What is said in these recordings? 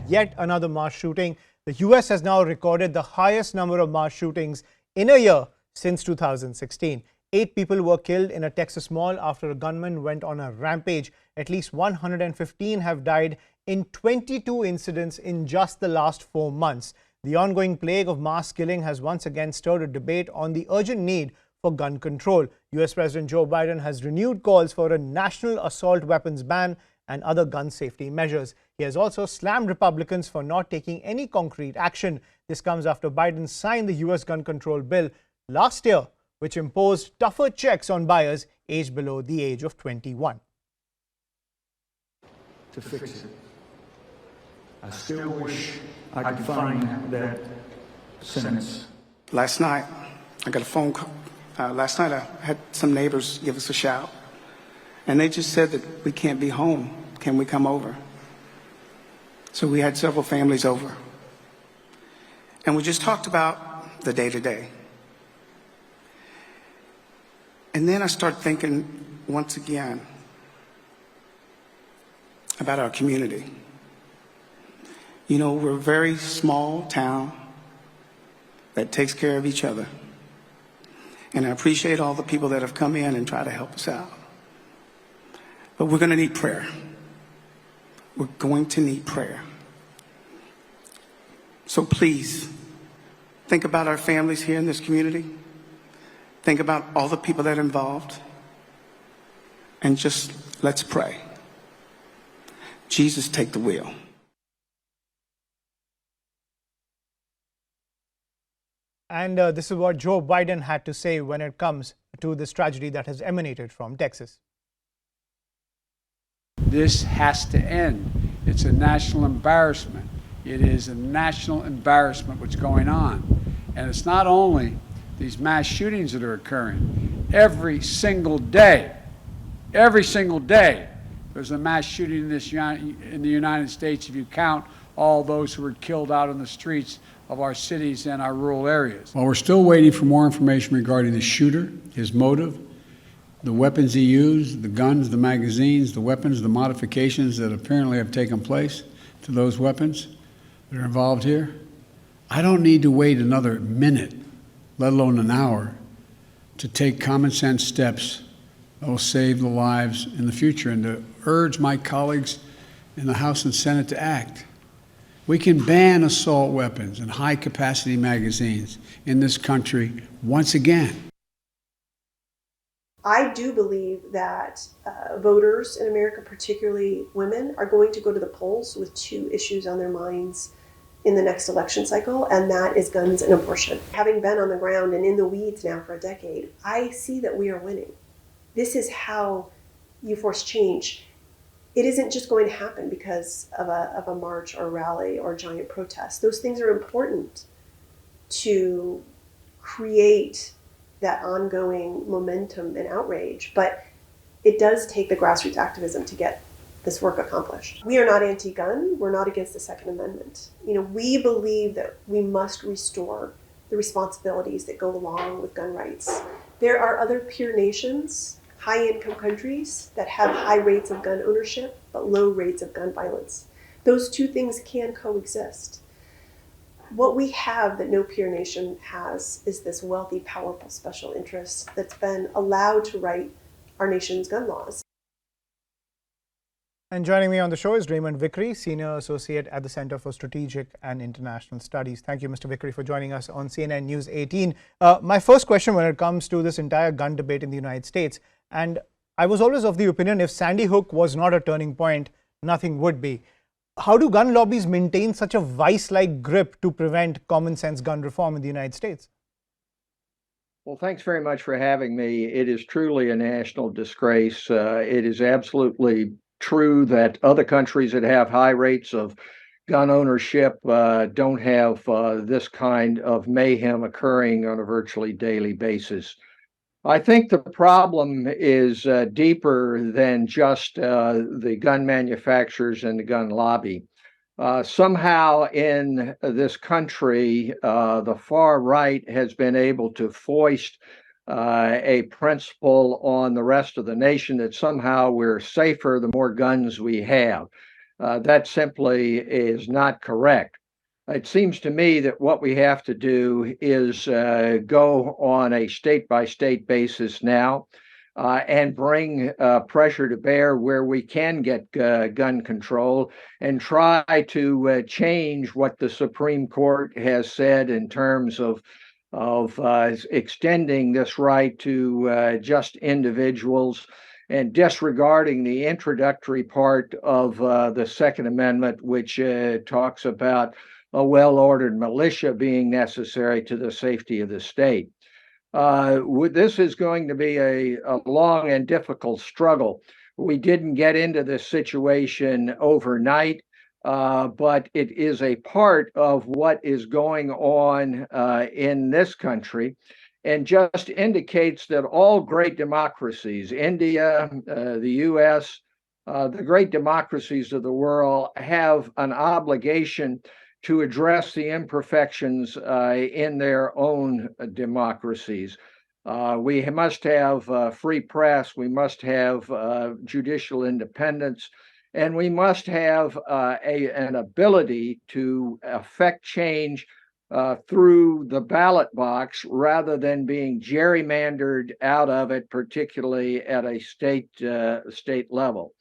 yet another mass shooting. The US has now recorded the highest number of mass shootings in a year since 2016. 8 people were killed in a Texas mall after a gunman went on a rampage. At least 115 have died in 22 incidents in just the last 4 months. The ongoing plague of mass killing has once again stirred a debate on the urgent need for gun control. US President Joe Biden has renewed calls for a national assault weapons ban and other gun safety measures. He has also slammed Republicans for not taking any concrete action. This comes after Biden signed the US gun control bill last year, which imposed tougher checks on buyers aged below the age of 21. To fix it. I still wish I could find that sentence. Last night, I got a phone call. Last night, I had some neighbors give us a shout, and they just said that we can't be home. Can we come over? So we had several families over, and we just talked about the day-to-day. And then I start thinking once again about our community. You know, we're a very small town that takes care of each other. And I appreciate all the people that have come in and try to help us out. But we're going to need prayer. We're going to need prayer. So please, think about our families here in this community. Think about all the people that are involved. And just let's pray. Jesus, take the wheel. And this is what Joe Biden had to say when it comes to this tragedy that has emanated from Texas. This has to end. It's a national embarrassment. It is a national embarrassment what's going on. And it's not only these mass shootings that are occurring. Every single day, there's a mass shooting in the United States if you count all those who were killed out in the streets of our cities and our rural areas. While we're still waiting for more information regarding the shooter, his motive, the weapons he used, the guns, the magazines, the weapons, the modifications that apparently have taken place to those weapons that are involved here, I don't need to wait another minute, let alone an hour, to take common sense steps that will save the lives in the future and to urge my colleagues in the House and Senate to act. We can ban assault weapons and high-capacity magazines in this country once again. I do believe that voters in America, particularly women, are going to go to the polls with 2 issues on their minds in the next election cycle, and that is guns and abortion. Having been on the ground and in the weeds now for a decade, I see that we are winning. This is how you force change. It isn't just going to happen because of a march or rally or giant protest. Those things are important to create that ongoing momentum and outrage, but it does take the grassroots activism to get this work accomplished. We are not anti-gun. We're not against the Second Amendment. We believe that we must restore the responsibilities that go along with gun rights. There are other peer nations, high-income countries that have high rates of gun ownership, but low rates of gun violence. Those 2 things can coexist. What we have that no peer nation has is this wealthy, powerful special interest that's been allowed to write our nation's gun laws. And joining me on the show is Raymond Vickery, Senior Associate at the Center for Strategic and International Studies. Thank you, Mr. Vickery, for joining us on CNN News 18. My first question when it comes to this entire gun debate in the United States, and I was always of the opinion if Sandy Hook was not a turning point, nothing would be. How do gun lobbies maintain such a vice-like grip to prevent common sense gun reform in the United States? Well, thanks very much for having me. It is truly a national disgrace. It is absolutely true that other countries that have high rates of gun ownership don't have this kind of mayhem occurring on a virtually daily basis. I think the problem is deeper than just the gun manufacturers and the gun lobby. Somehow in this country, the far right has been able to foist a principle on the rest of the nation that somehow we're safer the more guns we have. That simply is not correct. It seems to me that what we have to do is go on a state by state basis now and bring pressure to bear where we can get gun control and try to change what the Supreme Court has said in terms of extending this right to just individuals and disregarding the introductory part of the Second Amendment, which talks about a well-ordered militia being necessary to the safety of the state. This is going to be a long and difficult struggle. We didn't get into this situation overnight, but it is a part of what is going on in this country, and just indicates that all great democracies, India, the US, the great democracies of the world, have an obligation to address the imperfections in their own democracies. We must have free press, we must have judicial independence, and we must have an ability to affect change through the ballot box rather than being gerrymandered out of it, particularly at a state level.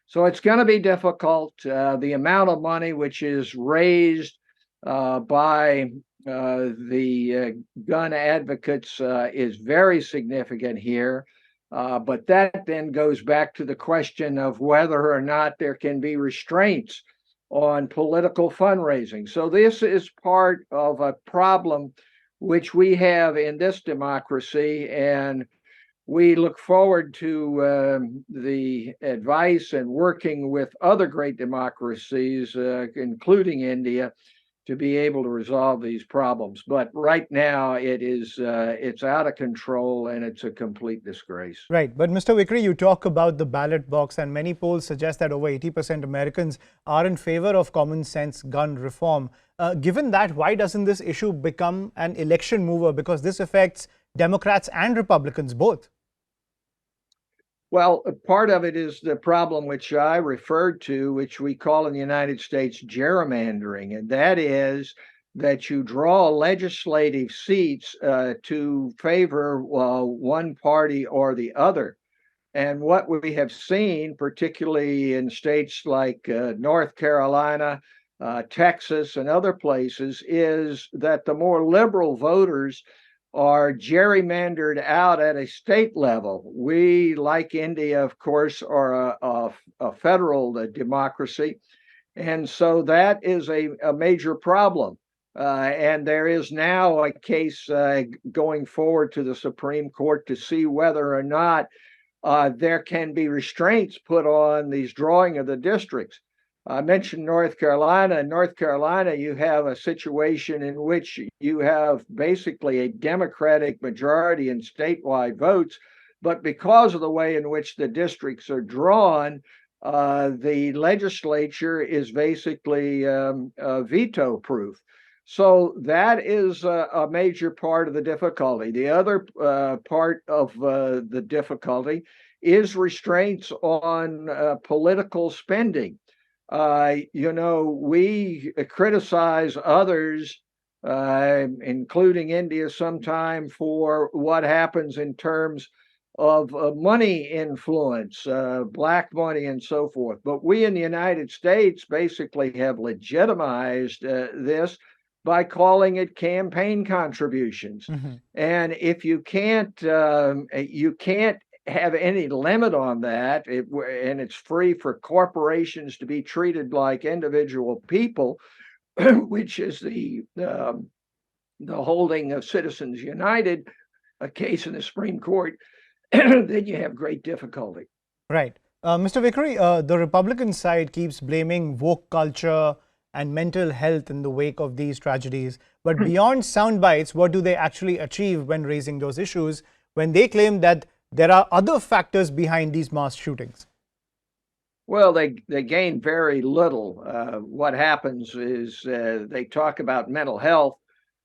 So it's going to be difficult. The amount of money which is raised by the gun advocates is very significant here. But that then goes back to the question of whether or not there can be restraints on political fundraising. So this is part of a problem which we have in this democracy, and we look forward to the advice and working with other great democracies, including India, to be able to resolve these problems. But right now, it's out of control and it's a complete disgrace. Right. But Mr. Vikri, you talk about the ballot box, and many polls suggest that over 80% Americans are in favor of common sense gun reform. Given that, why doesn't this issue become an election mover? Because this affects Democrats and Republicans both. Well, part of it is the problem which I referred to, which we call in the United States gerrymandering, and that is that you draw legislative seats to favor one party or the other. And what we have seen, particularly in states like North Carolina, Texas, and other places, is that the more liberal voters are gerrymandered out at a state level. We, like India, of course, are a federal democracy. And so that is a major problem. And there is now a case going forward to the Supreme Court to see whether or not there can be restraints put on these drawing of the districts. I mentioned North Carolina. In North Carolina, you have a situation in which you have basically a Democratic majority in statewide votes, but because of the way in which the districts are drawn, the legislature is basically veto-proof. So that is a major part of the difficulty. The other part of the difficulty is restraints on political spending. We criticize others, including India, sometime for what happens in terms of money influence, black money, and so forth. But we in the United States basically have legitimized this by calling it campaign contributions. Mm-hmm. And if you can't have any limit on that, and it's free for corporations to be treated like individual people, which is the holding of Citizens United, a case in the Supreme Court, then you have great difficulty. Right. Mr. Vikri, the Republican side keeps blaming woke culture and mental health in the wake of these tragedies. But beyond sound bites, what do they actually achieve when raising those issues, when they claim that there are other factors behind these mass shootings? Well, they gain very little. What happens is they talk about mental health,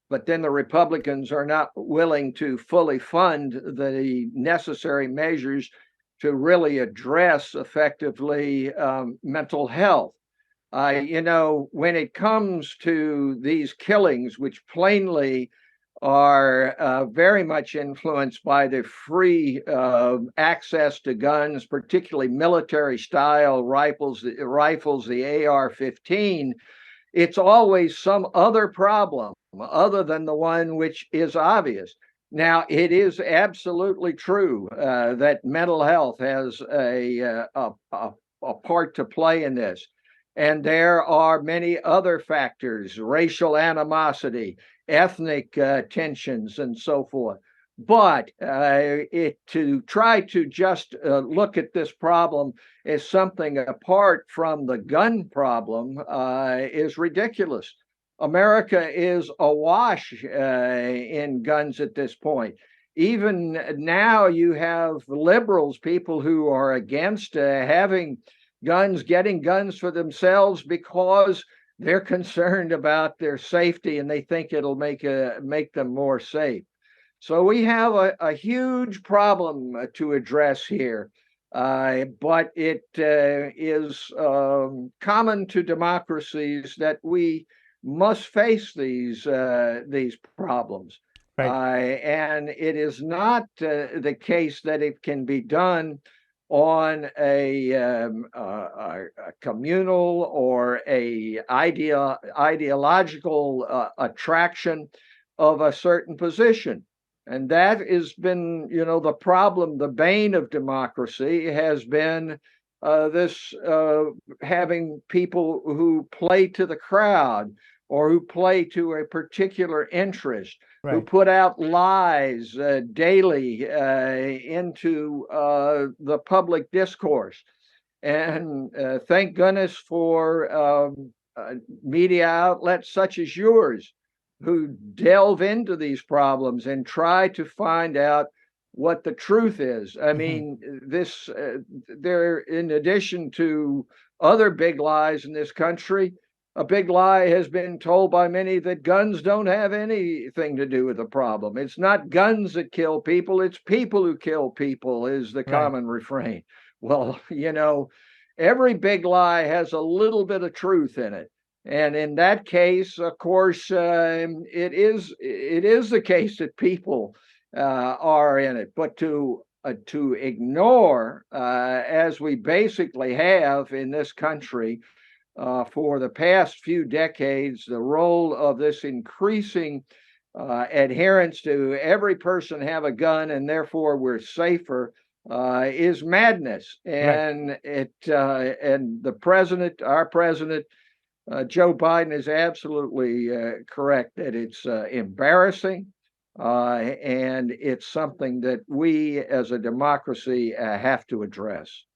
but then the Republicans are not willing to fully fund the necessary measures to really address effectively mental health. When it comes to these killings, which plainly are very much influenced by the free access to guns, particularly military style rifles, the AR-15, it's always some other problem other than the one which is obvious. Now, it is absolutely true that mental health has a part to play in this. And there are many other factors, racial animosity, ethnic tensions, and so forth. But to try to just look at this problem as something apart from the gun problem is ridiculous. America is awash in guns at this point. Even now, you have liberals, people who are against having guns, getting guns for themselves because they're concerned about their safety and they think it'll make them more safe. So we have a huge problem to address here, but it is common to democracies that we must face these problems. Right. And it is not the case that it can be done on a communal or a ideological attraction of a certain position. And that has been, the problem, the bane of democracy has been this having people who play to the crowd or who play to a particular interest, who Right. put out lies daily into the public discourse. And thank goodness for media outlets such as yours, who delve into these problems and try to find out what the truth is. I mean, there, in addition to other big lies in this country, a big lie has been told by many that guns don't have anything to do with the problem. It's not guns that kill people, it's people who kill people, is the common refrain. Well, every big lie has a little bit of truth in it. And in that case, of course, it is the case that people are in it. But to ignore, as we basically have in this country for the past few decades, the role of this increasing adherence to every person have a gun and therefore we're safer is madness. And and the president, our president, Joe Biden, is absolutely correct that it's embarrassing, and it's something that we as a democracy have to address.